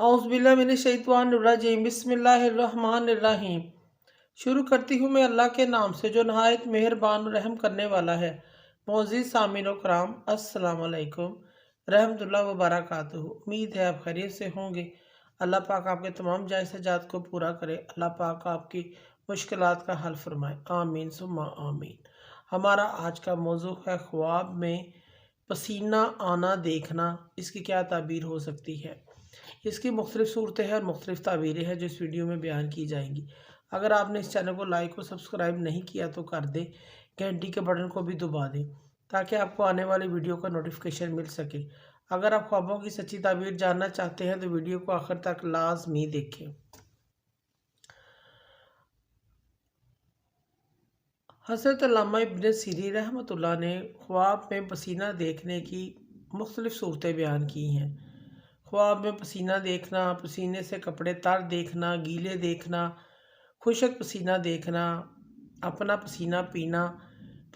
औज़ुबिल्लाहिमिनश्शैतानिर्रजीम बिस्मिल्लाहिर्रहमानिर्रहीम। शुरू करती हूँ मैं अल्लाह के नाम से जो नहायत मेहरबान रहम करने वाला है। मोअज़्ज़िज़ सामीन व कराम, अस्सलाम वालेकुम रहमतुल्लाहि व बरकातुहू। उम्मीद है आप खैरियत से होंगे। अल्लाह पाक आपके तमाम जायज़ हजात को पूरा करे। अल्लाह पाक आपकी मुश्किलात का हल फरमाए। आमीन सुम्मा आमीन। हमारा आज का मौजू है ख्वाब में पसीना आना देखना, इसकी क्या ताबीर हो सकती है। इसकी मुख्तलिफ़ सूरतें हैं और मुख्तलिफ़ ताबीरें हैं जो इस वीडियो में बयान की जाएंगी। अगर आपने इस चैनल को लाइक और सब्सक्राइब नहीं किया तो कर दें, घंटी के बटन को भी दबा दें ताकि आपको आने वाली वीडियो का नोटिफिकेशन मिल सके। अगर आप ख्वाबों की सच्ची ताबीर जानना चाहते हैं तो वीडियो को आखिर तक लाजमी देखें। हज़रत अल्लामा इब्न सीरीन रहमतुल्लाह ने ख्वाब में पसीना देखने की मुख्तलिफ़ सूरतें बयान की हैं। ख्वाब में पसीना देखना, पसीने से कपड़े तर देखना, गीले देखना, खुशक पसीना देखना, अपना पसीना पीना,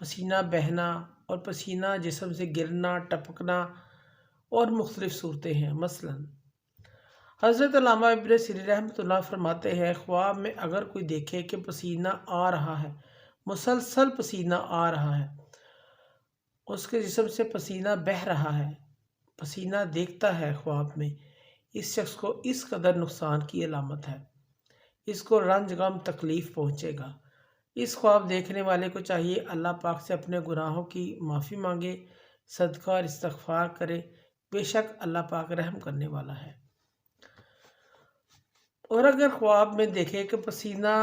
पसीना बहना और पसीना जिस्म से गिरना, टपकना और मुख्तलिफ़ सूरतें हैं। मसलन हज़रत अल्लामा इब्न सीरीन रहमतुल्लाह फरमाते हैं, ख्वाब में अगर कोई देखे कि पसीना आ रहा है, मुसलसल पसीना आ रहा है, उसके जिस्म से पसीना बह रहा है, पसीना देखता है ख्वाब में, इस शख्स को इस कदर नुकसान की अलामत है, इसको रंज गम तकलीफ़ पहुँचेगा। इस ख्वाब देखने वाले को चाहिए अल्लाह पाक से अपने गुनाहों की माफ़ी मांगे, सदका और इस्तग़फ़ार करे। बेशक अल्लाह पाक रहम करने वाला है। और अगर ख्वाब में देखे कि पसीना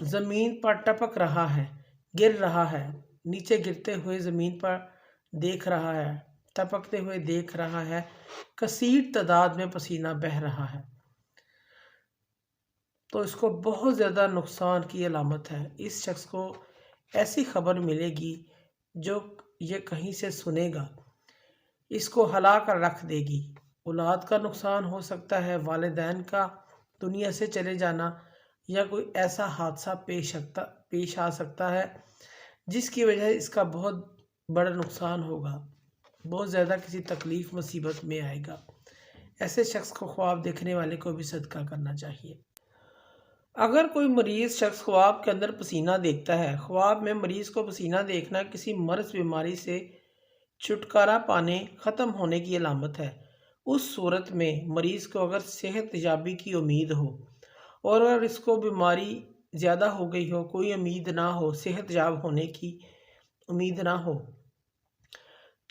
ज़मीन पर टपक रहा है, गिर रहा है, नीचे गिरते हुए ज़मीन पर देख रहा है, टपकते हुए देख रहा है, कसीर तादाद में पसीना बह रहा है, तो इसको बहुत ज़्यादा नुकसान की अलामत है। इस शख्स को ऐसी खबर मिलेगी जो ये कहीं से सुनेगा, इसको हला कर रख देगी। औलाद का नुकसान हो सकता है, वालिदैन का दुनिया से चले जाना, या कोई ऐसा हादसा पेश आ सकता है जिसकी वजह इसका बहुत बड़ा नुकसान होगा, बहुत ज़्यादा किसी तकलीफ़ मुसीबत में आएगा। ऐसे शख्स को ख्वाब देखने वाले को भी सदका करना चाहिए। अगर कोई मरीज़ शख्स ख्वाब के अंदर पसीना देखता है, ख्वाब में मरीज़ को पसीना देखना किसी मर्ज़ बीमारी से छुटकारा पाने, ख़त्म होने की अलामत है। उस सूरत में मरीज़ को अगर सेहत याबी की उम्मीद हो और अगर इसको बीमारी ज़्यादा हो गई हो, कोई उम्मीद ना हो, सेहत याब होने की उम्मीद ना हो,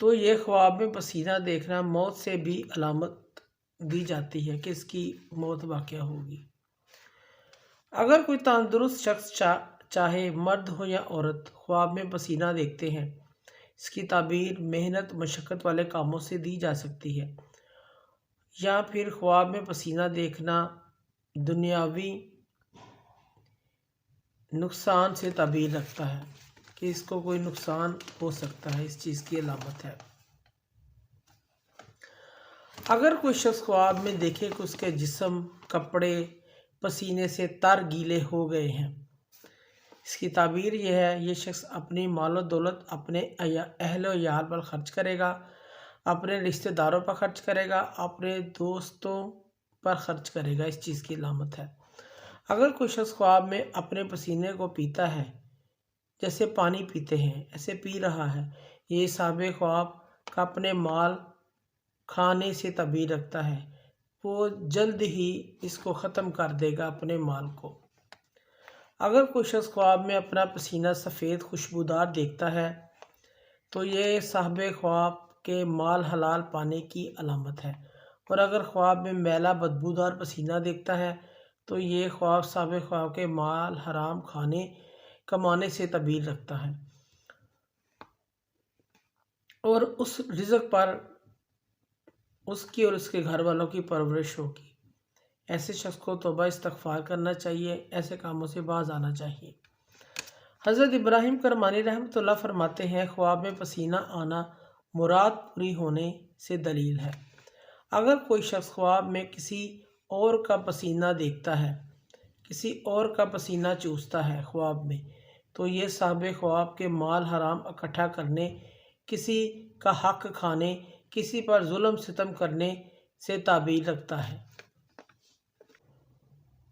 तो ये ख्वाब में पसीना देखना मौत से भी अलामत दी जाती है कि इसकी मौत वाक़या होगी। अगर कोई तंदुरुस्त शख्स चाहे मर्द हो या औरत, ख्वाब में पसीना देखते हैं, इसकी ताबीर मेहनत मशक्क़त वाले कामों से दी जा सकती है। या फिर ख्वाब में पसीना देखना दुनियावी नुकसान से ताबीर रखता है कि इसको कोई नुकसान हो सकता है, इस चीज़ की अलामत है। अगर कोई शख्स ख्वाब में देखे कि उसके जिस्म, कपड़े पसीने से तर गीले हो गए हैं, इसकी ताबीर यह है, ये शख्स अपनी मालो दौलत अपने अहल व याल पर ख़र्च करेगा, अपने रिश्तेदारों पर ख़र्च करेगा, अपने दोस्तों पर ख़र्च करेगा, इस चीज़ की अलामत है। अगर कोई शख्स ख्वाब में अपने पसीने को पीता है, जैसे पानी पीते हैं ऐसे पी रहा है, ये साहिब ख्वाब का अपने माल खाने से ताबीर रखता है, वो जल्द ही इसको ख़त्म कर देगा अपने माल को। अगर कोई शख्स ख्वाब में अपना पसीना सफ़ेद खुशबूदार देखता है तो ये साहिब ख्वाब के माल हलाल पाने की अलामत है। और अगर ख्वाब में मैला बदबूदार पसीना देखता है तो ये ख्वाब साहिब ख्वाब के माल हराम खाने कमाने से ताबीर रखता है और उस रिज़्क़ पर उसकी और उसके घर वालों की परवरिश होगी। ऐसे शख्स को तौबा इस्तग़फ़ार करना चाहिए, ऐसे कामों से बाज आना चाहिए। हज़रत इब्राहीम करमानी रहमतुल्लाह फरमाते हैं, ख्वाब में पसीना आना मुराद पूरी होने से दलील है। अगर कोई शख्स ख्वाब में किसी और का पसीना देखता है, किसी और का पसीना चूसता है ख्वाब में, तो ये साहिब ख्वाब के माल हराम इकट्ठा करने, किसी का हक़ खाने, किसी पर जुल्म सितम करने से ताबीर रखता है।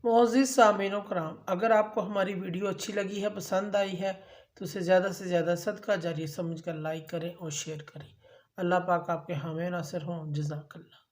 معزز سامعین و کرام، اگر آپ کو ہماری ویڈیو اچھی لگی ہے، پسند آئی ہے تو اسے زیادہ سے زیادہ صدقہ جاریہ سمجھ کر لائک کریں اور شیئر کریں۔ اللہ پاک آپ کے حامی و ناصر ہوں۔ جزاک اللہ۔